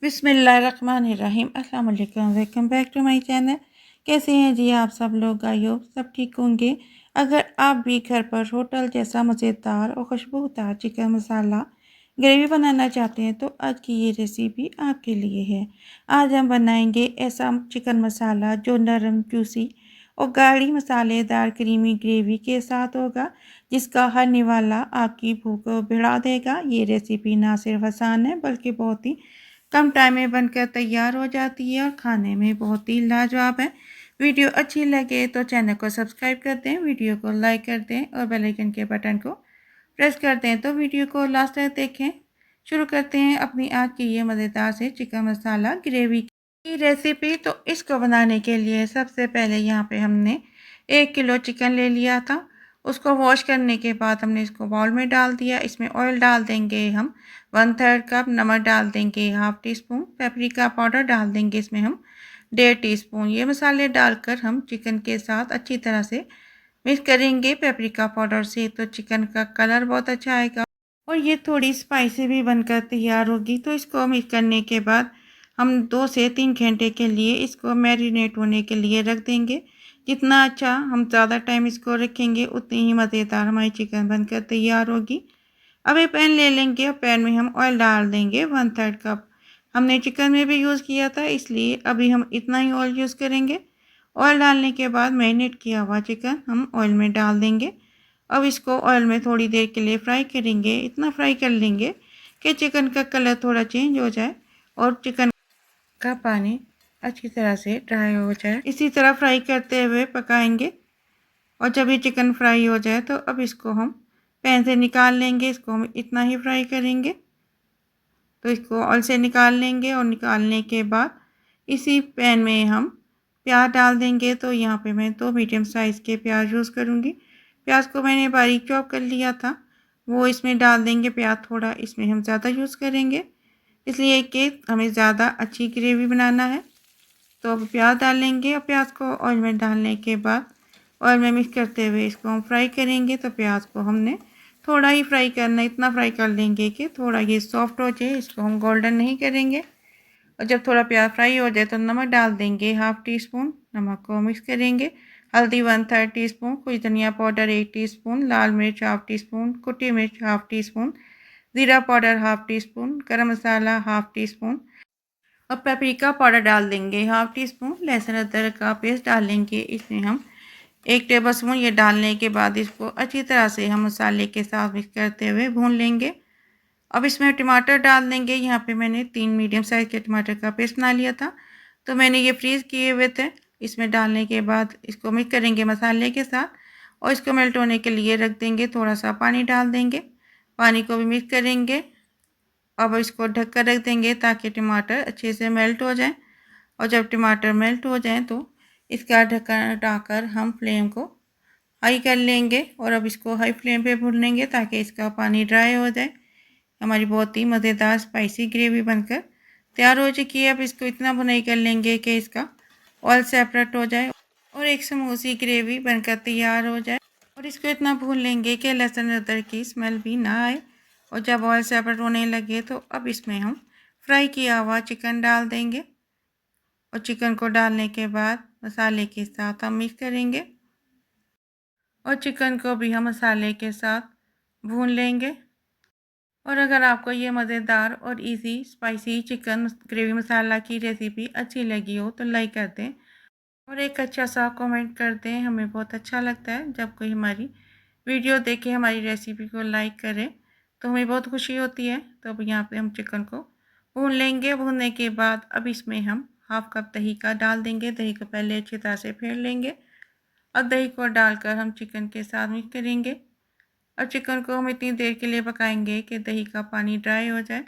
बिस्मिल्लाहिर्रहमानिर्रहीम। अस्सलाम वालेकुम, welcome back to my channel. कैसे हैं जी आप सब लोग? आई होप सब ठीक होंगे। अगर आप भी घर पर होटल जैसा मज़ेदार और खुशबूदार चिकन मसाला ग्रेवी बनाना चाहते हैं तो आज की ये रेसिपी आपके लिए है। आज हम बनाएंगे ऐसा चिकन मसाला जो नरम, जूसी और गाढ़ी मसालेदार क्रीमी ग्रेवी के साथ होगा, जिसका हर निवाला आपकी भूख को बढ़ा देगा। ये रेसिपी ना सिर्फ आसान है बल्कि बहुत ही कम टाइम में बनकर तैयार हो जाती है और खाने में बहुत ही लाजवाब है। वीडियो अच्छी लगे तो चैनल को सब्सक्राइब कर दें, वीडियो को लाइक कर दें और बेल आइकन के बटन को प्रेस कर दें। तो वीडियो को लास्ट तक देखें। शुरू करते हैं अपनी आज की ये मज़ेदार से चिकन मसाला ग्रेवी की रेसिपी। तो इसको बनाने के लिए सबसे पहले यहाँ पे हमने 1 किलो चिकन ले लिया था। उसको वॉश करने के बाद हमने इसको बाउल में डाल दिया। इसमें ऑयल डाल देंगे हम 1/3 कप, नमक डाल देंगे 1/2 टीस्पून, पेपरिका पाउडर डाल देंगे इसमें हम 1.5 टीस्पून। ये मसाले डालकर हम चिकन के साथ अच्छी तरह से मिक्स करेंगे। पेपरिका पाउडर से तो चिकन का कलर बहुत अच्छा आएगा और ये थोड़ी स्पाइसी भी बनकर तैयार होगी। तो इसको मिक्स करने के बाद हम 2 से 3 घंटे के लिए इसको मैरिनेट होने के लिए रख देंगे। जितना अच्छा हम ज़्यादा टाइम इसको रखेंगे उतनी ही मज़ेदार हमारी चिकन बनकर तैयार होगी। अब एक पैन ले लेंगे और पैन में हम ऑयल डाल देंगे 1/3 कप। हमने चिकन में भी यूज़ किया था इसलिए अभी हम इतना ही ऑयल यूज़ करेंगे। ऑयल डालने के बाद मैरिनेट किया हुआ चिकन हम ऑयल में डाल देंगे। अब इसको ऑयल में थोड़ी देर के लिए फ्राई करेंगे। इतना फ्राई कर लेंगे कि चिकन का कलर थोड़ा चेंज हो जाए और चिकन का पानी अच्छी तरह से ड्राई हो जाए। इसी तरह फ्राई करते हुए पकाएंगे और जब ये चिकन फ्राई हो जाए तो अब इसको हम पैन से निकाल लेंगे। इसको हम इतना ही फ्राई करेंगे। तो इसको ऑयल से निकाल लेंगे और निकालने के बाद इसी पैन में हम प्याज डाल देंगे। तो यहाँ पे मैं 2 मीडियम साइज़ के प्याज यूज़ करूँगी। प्याज को मैंने बारीक चॉप कर लिया था, वो इसमें डाल देंगे। प्याज थोड़ा इसमें हम ज़्यादा यूज़ करेंगे इसलिए कि हमें ज़्यादा अच्छी ग्रेवी बनाना है। तो अब प्याज डाल लेंगे और प्याज को ऑयल में डालने के बाद ऑयल में मिक्स करते हुए इसको हम फ्राई करेंगे। तो प्याज को हमने थोड़ा ही फ्राई करना है, इतना फ्राई कर लेंगे कि थोड़ा ये सॉफ्ट हो जाए। इसको हम गोल्डन नहीं करेंगे। और जब थोड़ा प्याज फ्राई हो जाए तो नमक डाल देंगे 1/2 टीस्पून। नमक को मिक्स करेंगे। हल्दी 1/3 टीस्पून, कुछ धनिया पाउडर 1 टीस्पून, लाल मिर्च 1/2 टीस्पून, कुटी मिर्च 1/2 टीस्पून, ज़ीरा पाउडर 1/2 टीस्पून, गरम मसाला 1/2 टीस्पून और पेपरिका पाउडर डाल देंगे 1/2 टीस्पून। लहसुन अदरक का पेस्ट डालेंगे इसमें हम 1 टेबलस्पून। ये डालने के बाद इसको अच्छी तरह से हम मसाले के साथ मिक्स करते हुए भून लेंगे। अब इसमें टमाटर डाल देंगे। यहाँ पे मैंने 3 मीडियम साइज़ के टमाटर का पेस्ट बना लिया था, तो मैंने ये फ्रीज़ किए हुए थे। इसमें डालने के बाद इसको मिक्स करेंगे मसाले के साथ और इसको मेल्ट होने के लिए रख देंगे। थोड़ा सा पानी डाल देंगे, पानी को भी मिक्स करेंगे। अब इसको ढक कर रख देंगे ताकि टमाटर अच्छे से मेल्ट हो जाए। और जब टमाटर मेल्ट हो जाए तो इसका ढक्कन हटाकर हम फ्लेम को हाई कर लेंगे और अब इसको हाई फ्लेम पे भूनेंगे ताकि इसका पानी ड्राई हो जाए। हमारी बहुत ही मज़ेदार स्पाइसी ग्रेवी बनकर तैयार हो चुकी है। अब इसको इतना भुनाई कर लेंगे कि इसका ऑयल सेपरेट हो जाए और एक स्मूथ सी ग्रेवी बनकर तैयार हो जाए। और इसको इतना भून लेंगे कि लहसुन अदरक की स्मेल भी ना आए। और जब ऑयल सेपरेट होने लगे तो अब इसमें हम फ्राई किया हुआ चिकन डाल देंगे और चिकन को डालने के बाद मसाले के साथ हम मिक्स करेंगे और चिकन को भी हम मसाले के साथ भून लेंगे। और अगर आपको ये मज़ेदार और इजी स्पाइसी चिकन ग्रेवी मसाला की रेसिपी अच्छी लगी हो तो लाइक कर दें और एक अच्छा सा कमेंट कर दें। हमें बहुत अच्छा लगता है जब कोई हमारी वीडियो देखे, हमारी रेसिपी को लाइक करे तो हमें बहुत खुशी होती है। तो अब यहाँ पे हम चिकन को भून लेंगे। भूनने के बाद अब इसमें हम 1/2 कप दही का डाल देंगे। दही को पहले अच्छी तरह से फेंट लेंगे और दही को डालकर हम चिकन के साथ मिक्स करेंगे और चिकन को हम इतनी देर के लिए पकाएंगे कि दही का पानी ड्राई हो जाए।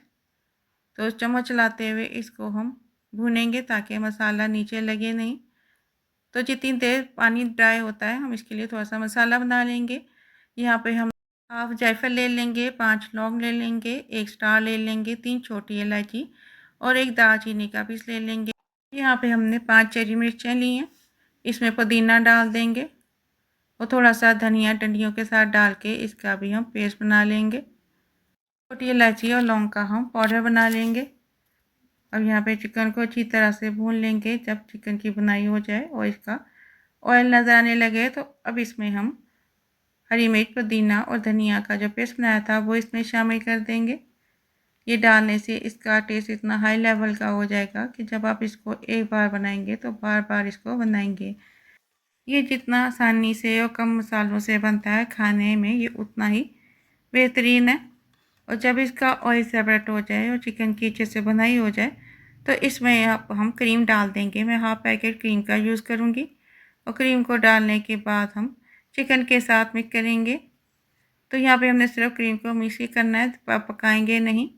तो चम्मच चलाते हुए इसको हम भूनेंगे ताकि मसाला नीचे लगे नहीं। तो जितनी देर पानी ड्राई होता है हम इसके लिए थोड़ा सा मसाला बना लेंगे। यहाँ पे हम 1/2 जायफल ले लेंगे, 5 लौंग ले लेंगे, 1 स्टार ले लेंगे, 3 छोटी इलायची और 1 दालचीनी का पीस ले लेंगे। यहाँ पे हमने 5 चरी मिर्चें ली हैं। इसमें पुदीना डाल देंगे और थोड़ा सा धनिया डंडियों के साथ डाल के इसका भी हम पेस्ट बना लेंगे। छोटी इलायची और लौंग का हम पाउडर बना लेंगे अब यहाँ पे चिकन को अच्छी तरह से भून लेंगे। जब चिकन की बुनाई हो जाए और इसका ऑयल नज़र आने लगे तो अब इसमें हम हरी मिर्च, पुदीना और धनिया का जो पेस्ट बनाया था वो इसमें शामिल कर देंगे। ये डालने से इसका टेस्ट इतना हाई लेवल का हो जाएगा कि जब आप इसको एक बार बनाएंगे तो बार बार इसको बनाएंगे। ये जितना आसानी से और कम मसालों से बनता है खाने में, ये उतना ही बेहतरीन है। और जब इसका ऑयल सेपरेट हो जाए और चिकन की अच्छे से बनाई हो जाए तो इसमें आप हम क्रीम डाल देंगे। मैं हाफ पैकेट क्रीम का यूज़ करूँगी और क्रीम को डालने के बाद हम चिकन के साथ मिक्स करेंगे। तो यहाँ पे हमने सिर्फ क्रीम को मिक्स ही करना है, पकाएंगे नहीं।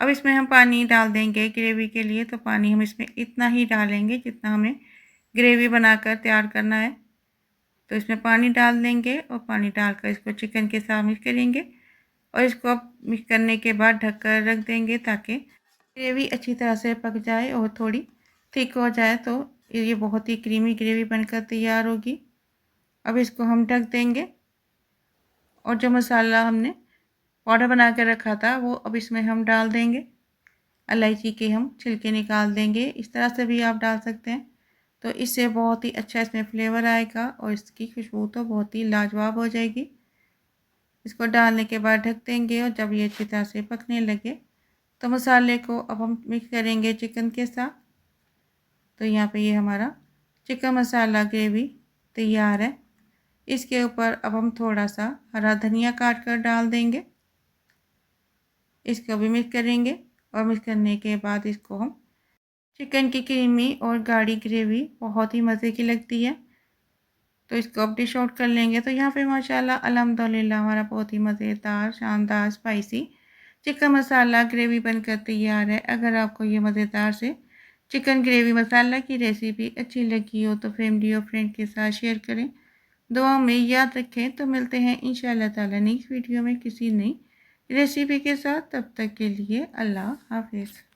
अब इसमें हम पानी डाल देंगे ग्रेवी के लिए। तो पानी हम इसमें इतना ही डालेंगे जितना हमें ग्रेवी बनाकर तैयार करना है। तो इसमें पानी डाल देंगे और पानी डालकर इसको चिकन के साथ मिक्स करेंगे और इसको अब मिक्स करने के बाद ढककर रख देंगे ताकि ग्रेवी अच्छी तरह से पक जाए और थोड़ी थिक हो जाए। तो ये बहुत ही क्रीमी ग्रेवी बनकर तैयार होगी। अब इसको हम ढक देंगे और जो मसाला हमने पाउडर बना कर रखा था वो अब इसमें हम डाल देंगे। इलायची के हम छिलके निकाल देंगे, इस तरह से भी आप डाल सकते हैं। तो इससे बहुत ही अच्छा इसमें फ्लेवर आएगा और इसकी खुशबू तो बहुत ही लाजवाब हो जाएगी। इसको डालने के बाद ढक देंगे और जब ये अच्छी तरह से पकने लगे तो मसाले को अब हम मिक्स करेंगे चिकन के साथ। तो यहाँ पे ये हमारा चिकन मसाला ग्रेवी तैयार है। इसके ऊपर अब हम थोड़ा सा हरा धनिया काट कर डाल देंगे। इसको भी मिक्स करेंगे और मिक्स करने के बाद इसको हम चिकन की क्रीमी और गाढ़ी ग्रेवी बहुत ही मज़े की लगती है। तो इसको अब डिश आउट कर लेंगे। तो यहाँ पे माशाल्लाह अल्हम्दुलिल्लाह हमारा बहुत ही मज़ेदार, शानदार, स्पाइसी चिकन मसाला ग्रेवी बनकर तैयार है। अगर आपको ये मज़ेदार से चिकन ग्रेवी मसाला की रेसिपी अच्छी लगी हो तो फैमिली और फ्रेंड के साथ शेयर करें। दुआ में याद रखें। तो मिलते हैं इंशाअल्लाह ताला नेक्स्ट वीडियो में किसी नई रेसिपी के साथ। तब तक के लिए अल्लाह हाफिज़।